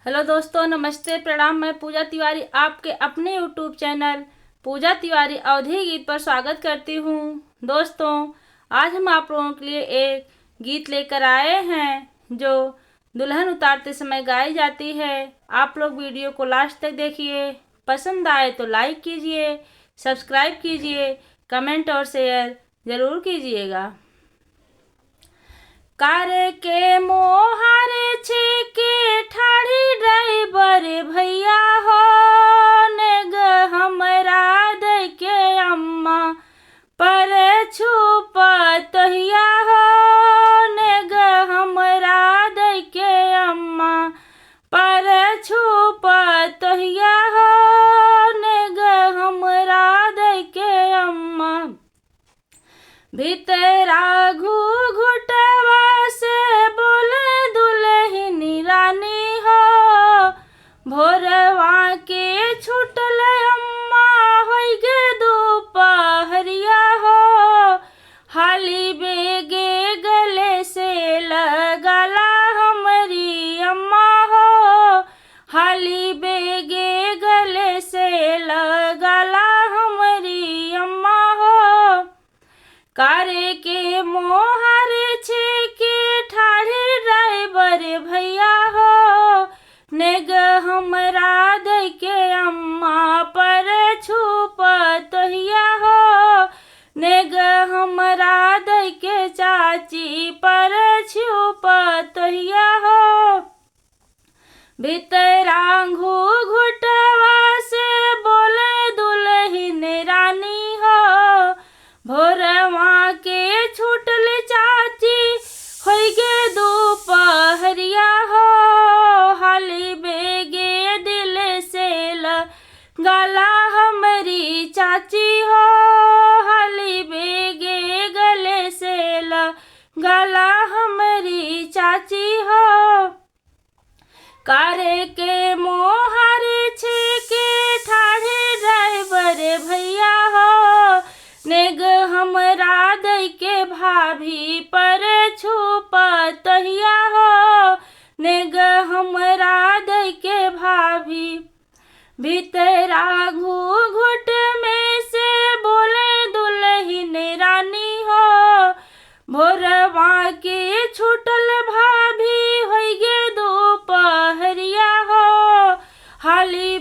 Hello दोस्तों, नमस्ते, प्रणाम। मैं पूजा तिवारी आपके अपने यूट्यूब चैनल पूजा तिवारी अवधी गीत पर स्वागत करती हूँ। दोस्तों, आज हम आप लोगों के लिए एक गीत लेकर आए हैं जो दुल्हन उतारते समय गाई जाती है। आप लोग वीडियो को लास्ट तक देखिए। पसंद आए तो लाइक कीजिए, सब्सक्राइब कीजिए, कमेंट और शेयर ज़रूर कीजिएगा। कार के मोहारे छेके ठाड़ी ड्राइवर भैया हो, नेग हमरा दे के अम्मा पर छुप तहिया हो, नेग हमरा दे के अम्मा पर छुप तहिया हो, नेग हमरा दे के अम्मा भीतरा घुघुटवा से बोले दुल्हनी रानी हो, भोरवा के छुटल अम्मा होई गे दोपहरिया हो, हाली बेगे गले से लगाला हमारी अम्मा हो, हाली बेगे गले से लगाला हमारी अम्मा हो। कारे के मोहारे छेके ठाढ़े ड्राइवर भैया हो, नेग हमरा दे के अम्मा पर छुप तहिया हो, नेग हमरा दे के चाची पर छुप तहिया हो। भीतरा घुघुटवा से बोले दुल्हन रानी हो, भोरवा के छूटल चाची होई गे दोपहरिया हो, हाली बेगे दिल से लगाला हमारी चाची हो, हाली बेगे गले से लगाला हमारी चाची हो। कारे के मोहारे छेके ठाढ़े ड्राइवर भैया हो, नेग हमरा दे के भाभी पर छुप तहिया हो, नेग हमरा दे के भाभी। भीतरा घुघुट में से बोले दुल्हन रानी हो, भोरवा के छुटल भाभी होई गे दोपहरिया हो, हाली